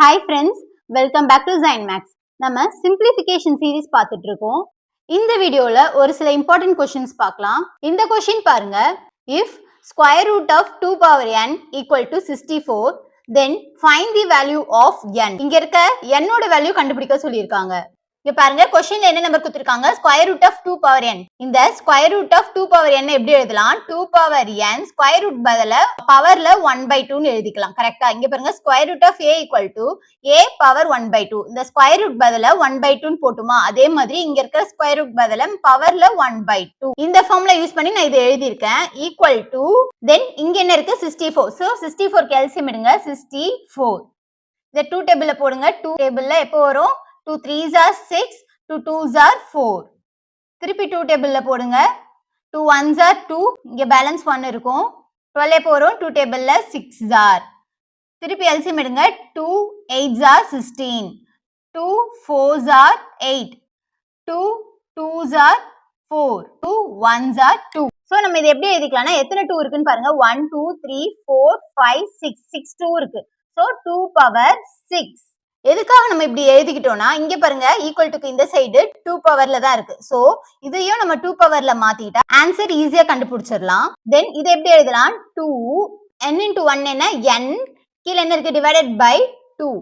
Hi friends, welcome back to Zymax. நம்ம simplification series பார்த்துட்டு இருக்கோம். இந்த வீடியோல ஒரு சில important questions பார்க்கலாம். இந்த question பாருங்க. If square root of 2 power n equal to 64, then find the value of n. இங்க இருக்க n ஓட வேல்யூ கண்டுபிடிக்க சொல்லியிருக்காங்க. இங்க பாருங்க கொஸ்டின்ல என்ன நம்பர் கொடுத்திருக்காங்க square root of 2 power n. இந்த square root of 2 power n எப்படி எழுதலாம் 2 பவர் n ஸ்கொயர் ரூட் பதில பவர்ல 1/2 ன்னு எழுதிக்கலாம் கரெக்ட்டா. இங்க பாருங்க square root of a equal to a power 1/2. இந்த ஸ்கொயர் ரூட் பதில 1/2 ன்னு போட்டுமா அதே மாதிரி இங்க இருக்க ஸ்கொயர் ரூட் பதில பவர்ல 1/2 இந்த ஃபார்முலா யூஸ் பண்ணி நான் இதை எழுதி இருக்கேன் ஈக்குவல் டு தென் இங்க என்ன இருக்கு 64. சோ 64 க்கு எல்சிஎம் எடுங்க 64. இந்த 2 டேபிள்ல போடுங்க 2 டேபிள்ல எப்போ வரும் 2 3s are 6, 2 2s are 4. திருப்பி 2 டேபிள்ல போடுங்க 2 1s are 2, இங்க பேலன்ஸ் 1 இருக்கும். 12 எப்போ வரும் 2 டேபிள்ல 6s are. திருப்பி எல்சிஎம் எடுங்க 2 8s are 16, 2 4s are 8, 2 2s are 4, 2 1s are 2. So நம்ம இதை எப்படி எழுதிக்கலாம்னா எத்தனை 2 இருக்குன்னு பாருங்க 1 2 3 4 5 6 6 2 இருக்கு. So 2 power 6. எதுக்காக நம்ம இப்படி எழுதிக்கிட்டோம்னா இங்க பாருங்க ஈக்குவல் டுக்கு இந்த சைடு 2 பவர்ல தான் இருக்கு. சோ இதையும் நம்ம 2 பவர்ல மாத்திட்டா ஆன்சர் ஈஸியா கண்டுபிடிச்சிடலாம். தென் இதை எப்படி எழுதலாம் 2 n into 1 என்ன n கீழ என்ன இருக்கு டிவைடட் பை 2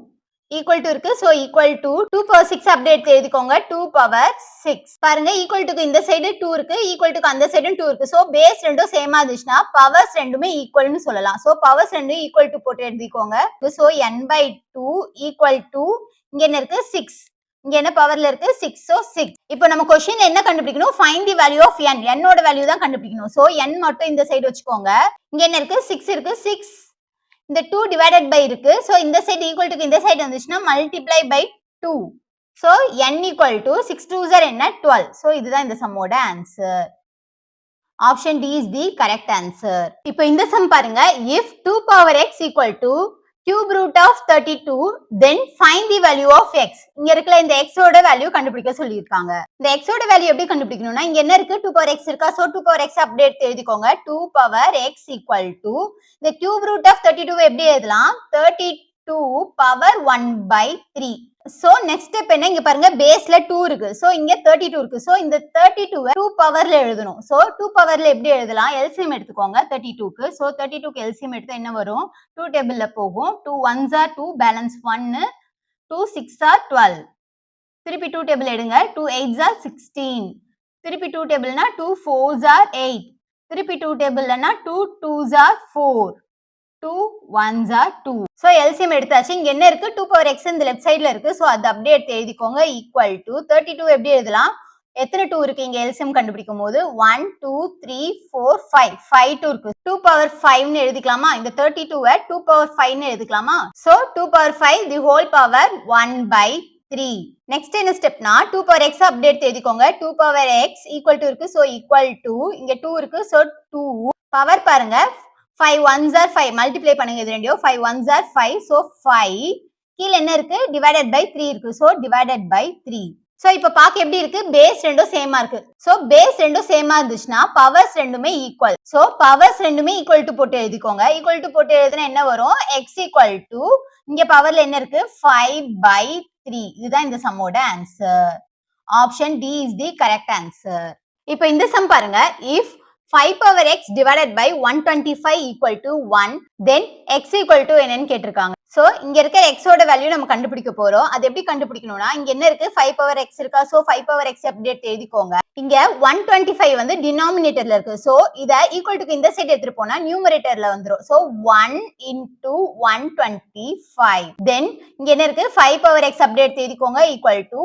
ஈக்குவல் டு இருக்கு. சோ ஈக்குவல் டு 2 பவர் 6 அப்படியே எழுதிக்கோங்க 2 பவர் 6. பாருங்க ஈக்குவல் டுக்கு இந்த சைடு 2 இருக்கு ஈக்குவல் டுக்கு அந்த சைடும் 2 இருக்கு. சோ பேஸ் ரெண்டும் சேமா இருந்துச்சுன்னா பவர்ஸ் ரெண்டுமே ஈக்குவல்னு சொல்லலாம். சோ பவர்ஸ் ரெண்டும் ஈக்குவல் டு போட்டு எழுதிக்கோங்க. சோ n/2 ஈக்குவல் டு இங்க என்ன இருக்கு 6, இங்க என்ன பவர்ல இருக்கு 6. சோ 6. இப்போ நம்ம क्वेश्चनல என்ன கண்டுபிடிக்கணும் find the value of n. n ஓட வேல்யூ தான் கண்டுபிடிக்கணும். சோ n மட்டும் இந்த சைடு வச்சுக்கோங்க. இங்க என்ன இருக்கு 6 இருக்கு 6 இந்த 2 டிவைடட் பை இருக்கு. சோ இந்த சைடு ஈக்குவல் டு இந்த சைடு வந்துச்சுன்னா multiply by 2. So n equal to 6 2s are என்ன 12. சோ இதுதான் இந்த சம்மோட answer. Option D is the correct answer. இப்போ இந்த சம் பாருங்க if 2 power x equal to cube root of 32 then find the value of x. இங்க இருக்கிற இந்த x ஓட வேல்யூ கண்டுபிடிக்க சொல்லிருக்காங்க. இந்த x ஓட வேல்யூ எப்படி கண்டுபிடிக்கணும்னா இங்க என்ன இருக்கு 2 power x இருக்கா. சோ 2 power x அப்படியே எடுத்து எழுதிக்கோங்க 2 power x equal to இந்த cube root of 32 எப்படி எழுதலாம் 32 power 1/3. சோ நெக்ஸ்ட் ஸ்டெப் என்ன இங்க பாருங்க பேஸ்ல 2 இருக்கு. சோ இங்க 32 இருக்கு. சோ இந்த 32 2 பவர்ல எழுதணும். சோ 2 பவர்ல எப்படி எழுதலாம் எல்சிஎம் எடுத்துக்கோங்க 32 க்கு. சோ 32 க்கு எல்சிஎம் எடுத்தா என்ன வரும் 2 டேபிள்ல போகும் 2 1s are 2 பேலன்ஸ் 1 2 6 are 12. திருப்பி 2 டேபிள் எடுங்க 2 8s are 16. திருப்பி 2 டேபிள்னா 2 4s are 8. திருப்பி 2 டேபிள்னா 2 2s are 4, 2 1s are 2. So LCM எடுத்தாச்சு. இங்க என்ன இருக்கு 2 பவர் x இந்த லெஃப்ட் சைடுல இருக்கு. சோ அது அப்படியே எடுத்து எழுதிக்கோங்க ஈக்குவல் டு 32 எப்படி எழுதலாம் எத்தனை 2 இருக்கு இங்க எல்சிஎம் கண்டுபிடிக்கும் போது 1 2 3 4 5 5 2 இருக்கு. 2 பவர் 5 ன்னு எழுதிக்கலாமா இந்த 32 2 பவர் 5 ன்னு எழுதிக்கலாமா. So 2 power 5 the whole power 1/3. Next என்ன ஸ்டெப்னா 2 பவர் x அப்படியே எடுத்து எழுதிக்கோங்க 2 பவர் x ஈக்குவல் டு இருக்கு. சோ ஈக்குவல் டு இங்க 2 இருக்கு. சோ 2 பவர் பாருங்க 5 1s are 5 மல்டிப்ளை பண்ணுங்க இது ரெண்டையும் 5 1s are 5. சோ 5 கீழ என்ன இருக்கு டிவைடட் பை 3 இருக்கு. So divided by 3. சோ இப்போ பாக்க எப்படி இருக்கு பேஸ் ரெண்டும் சேமா இருக்கு. சோ பேஸ் ரெண்டும் சேமா இருந்துச்சுன்னா பவர்ஸ் ரெண்டுமே ஈக்குவல். சோ பவர்ஸ் ரெண்டுமே ஈக்குவல் டு போட்டு எழுதிக்கோங்க. ஈக்குவல் டு போட்டு எழுதுனா என்ன வரும் x ஈக்குவல் டு இங்க பவர்ல என்ன இருக்கு 5/3. இதுதான் இந்த சம்மோட answer. Option D is the correct answer. இப்போ இந்த சம் பாருங்க if 5 power x divided by 125 equal to 1 then x equal to என்னன்னு கேட்டிருக்காங்க. சோ இங்க இருக்க x ஓட வேல்யூ நம்ம கண்டுபிடிக்க போறோம். அது எப்படி கண்டுபிடிக்கணும்னா இங்க என்ன இருக்கு 5 power x இருக்கா. சோ 5 power x அப்படியே எழுதிக்கோங்க. இங்க 125 வந்து டினாமினேட்டர்ல இருக்கு. சோ இத ஈக்குவல் டு இந்த சைடு எடுத்துட்டு போனா நியூமரேட்டர்ல வந்துரும். சோ 1 into 125 then இங்க என்ன இருக்கு 5 power x அப்படியே எழுதிக்கோங்க ஈக்குவல் டு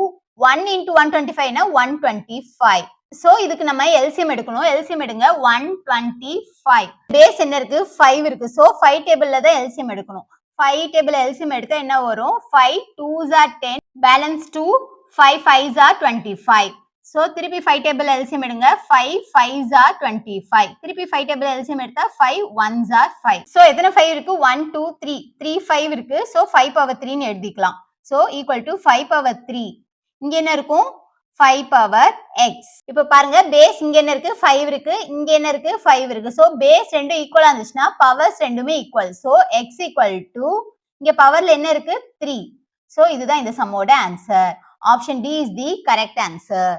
1 into 125 னா 125. சோ இதுக்கு நம்ம எல்சிஎம் எடுக்கணும். எல்சிஎம் எடுங்க 125. பேஸ் என்ன இருக்கு 5 இருக்கு. சோ 5 டேபிள்ல தான் எல்சிஎம் எடுக்கணும். 5 டேபிள் எல்சிஎம் எடுத்தா என்ன வரும் 5 2s are 10 balance 2 5 5s are 25. So திருப்பி 5 டேபிள் எல்சிஎம் எடுங்க 5 5s are 25. திருப்பி 5 டேபிள் எல்சிஎம் எடுத்தா 5 1s are 5. சோ எத்தனை 5 இருக்கு 1 2 3 3 5 இருக்கு. சோ 5 பவர் 3 ன்னு எழுதிக்கலாம். சோ ஈக்குவல் டு 5 பவர் 3 இங்க என்ன இருக்கும் 5 power x. இப்போ பாருங்க பேஸ் இங்க என்ன இருக்கு 5 இருக்கு இங்க என்ன இருக்கு 5 இருக்கு. சோ பேஸ் ரெண்டும் ஈக்குவலா இருந்துச்சுன்னா பவர்ஸ் ரெண்டுமே equal. So x equal to இங்க பவர்ல என்ன இருக்கு 3. சோ இதுதான் இந்த சம்மோட answer. Option D is the correct answer.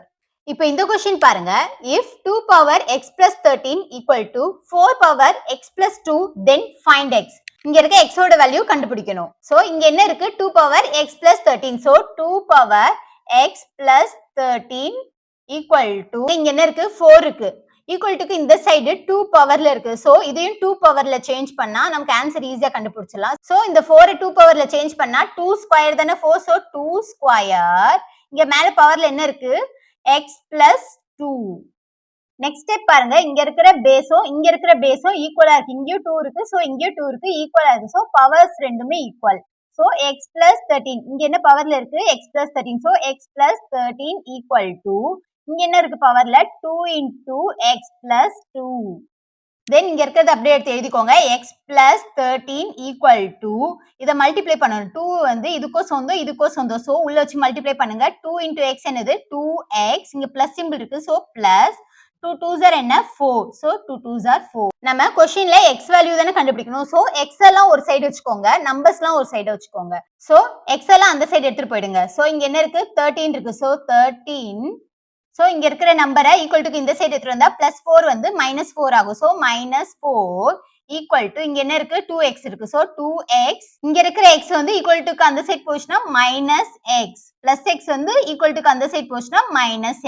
இப்போ இந்த क्वेश्चन பாருங்க. if 2 power x plus 13 equal to 4 power x plus 2 then find x. இங்க இருக்க x ஓட வேல்யூ கண்டுபிடிக்கணும். சோ இங்க என்ன இருக்கு 2 power x plus 13. So 2 power x plus 13 equal to இங்க என்ன இருக்கு 4 இருக்கு. ஈக்குவல் டுக்கு இந்த சைடு 2 பவர்ல இருக்கு. சோ இதையும் 2 பவர்ல சேஞ்ச் பண்ணா நமக்கு ஆன்சர் ஈஸியா கண்டுபிடிச்சிடலாம். சோ இந்த 4 2 பவர்ல சேஞ்ச் பண்ணா 2 ஸ்கொயர் தானே 4. சோ 2 ஸ்கொயர் இங்க மேல பவர்ல என்ன இருக்கு x plus 2. நெக்ஸ்ட் ஸ்டெப் பாருங்க. இங்க இருக்கிற பேஸும் இங்க இருக்கிற பேஸும் ஈக்குவலா இருக்கு. இங்கேயும் 2 இருக்கு. சோ இங்கேயும் 2 இருக்கு. ஈக்குவலா இருக்கு. சோ பவர்ஸ் ரெண்டுமே ஈக்குவல். சோ x plus 13 இங்க என்ன பவர்ல இருக்கு x plus 13. So x plus 13 equal to இங்க என்ன இருக்கு பவர்ல 2 into x plus 2. தென் இங்க இருக்கிறது அப்படியே எடுத்து எழுதிக்கோங்க. x plus 13 equal to இதை மல்டிப்ளை பண்ணணும். 2 வந்து இதுக்கும் சொந்தம் இதுக்கும் சொந்தம். சோ உள்ள வச்சு மல்டிப்ளை பண்ணுங்க. 2 into x என்னது 2x. இங்க பிளஸ் சிம்பிள் இருக்கு. சோ பிளஸ் 2 2s are என்ன 4. So 2 2s are 4. நம்ம क्वेश्चनல x வேல்யூ தானே கண்டுபிடிக்கணும். சோ x எல்லாம் ஒரு சைடு வச்சுக்கோங்க. நம்பர்ஸ்லாம் ஒரு சைடு வச்சுக்கோங்க. சோ x எல்லாம் அந்த சைடு எடுத்துட்டு போயிடுங்க. சோ இங்க என்ன இருக்கு 13 இருக்கு. சோ 13. சோ இங்க இருக்கிற நம்பரை ஈக்குவல் டு இந்த சைடு எடுத்துட்டு வந்தா +4 வந்து -4 ஆகும். சோ -4 ஈக்குவல் டு இங்க என்ன இருக்கு 2x இருக்கு. சோ 2x இங்க இருக்கிற x வந்து ஈக்குவல் டுக்கு அந்த சைடு போச்சுனா -x பிளஸ் x வந்து ஈக்குவல் டுக்கு அந்த சைடு போச்சுனா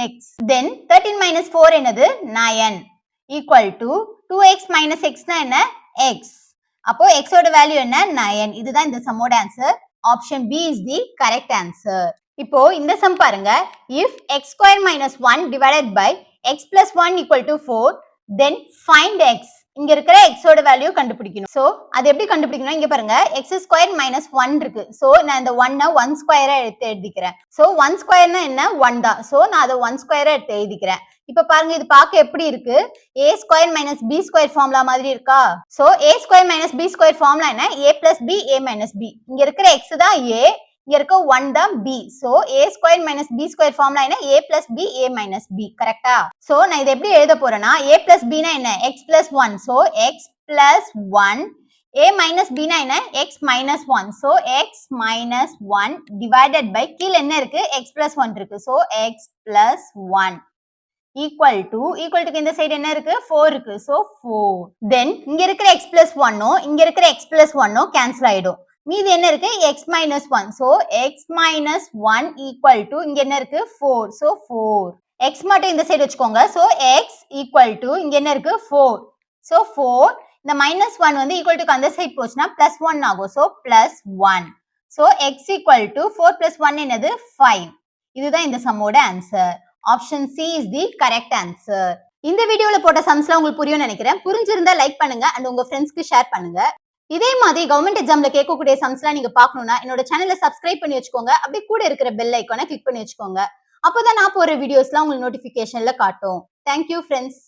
-x. தென் 13 - 4 என்னது 9 ஈக்குவல் டு 2x - x னா என்ன x. அப்போ x ஓட வேல்யூ என்ன 9. இதுதான் இந்த சம்மோட answer. Option B is the correct answer. இப்போ இந்த சம் பாருங்க. if x square minus 1 divided by x plus 1 equal to 4 then find x. இங்க இருக்கிற x ஓட வேல்யூ கண்டுபிடிக்கணும். சோ அது எப்படி கண்டுபிடிக்கணும் இங்க பாருங்க. x square minus 1 இருக்கு. சோ நான் இந்த 1 1 ஸ்கொயரா எடுத்து எழுதிக்கிறேன். சோ 1 ஸ்கொயர்னா என்ன 1 தான். சோ நான் அதை 1 ஸ்கொயரா எடுத்து எழுதிக்கிறேன். இப்ப பாருங்க இது பார்க்க எப்படி இருக்கு a square minus b square formula மாதிரி இருக்கா. So a square minus b square formula என்ன a plus b a minus b. இங்க இருக்கிற x தான் a இங்க இருக்க 1 தான் b. So a square minus b square formula என்ன a plus b a minus b. கரெக்ட்டா? சோ நான் இத எப்படி எழுத போறேன்னா a plus b னா என்ன x plus 1. So x plus 1 a minus b னா என்ன x minus 1. So x minus 1 divided by கீழ என்ன இருக்கு x plus 1 இருக்கு. So x plus 1 equal to இந்த சைடு என்ன இருக்கு 4 இருக்கு. சோ 4. தென் இங்க இருக்கிற x plus 1 இங்க இருக்கிற x plus 1 கேன்சல் ஆயிடும். மீதி என்ன இருக்கு x minus 1. So x minus 1 equal to இங்க என்ன இருக்கு 4. சோ 4. x மட்டும் இந்த சைடு வச்சுக்கோங்க. சோ x equal to இங்க என்ன இருக்கு 4. சோ 4 இந்த -1 வந்து equal to அந்த சைடு போச்சுனா +1 ஆகும். So +1. So x equal to 4 plus 1 என்னது 5. இதுதான் இந்த சம்மோட answer. Option C is the correct answer. இந்த வீடியோல போட்ட சம்ஸ்லாம் உங்களுக்கு புரியும்னு நினைக்கிறேன். புரிஞ்சிருந்தா லைக் பண்ணுங்க and உங்க ஃப்ரெண்ட்ஸ்க்கு ஷேர் பண்ணுங்க. இதே மாதிரி கவர்மெண்ட் எக்ஸாம்ல கேட்கக்கூடிய சம்ஸ்லாம் நீங்க பார்க்கணும்னா என்னோட சேனலை சப்ஸ்கிரைப் பண்ணி வச்சுக்கோங்க. அப்படியே கூட இருக்கிற பெல் ஐகானை கிளிக் பண்ணி வச்சுக்கோங்க. அப்போதான் நான் போற வீடியோஸ்லாம் உங்களுக்கு நோட்டிபிகேஷன்ல காட்டும். Thank you friends.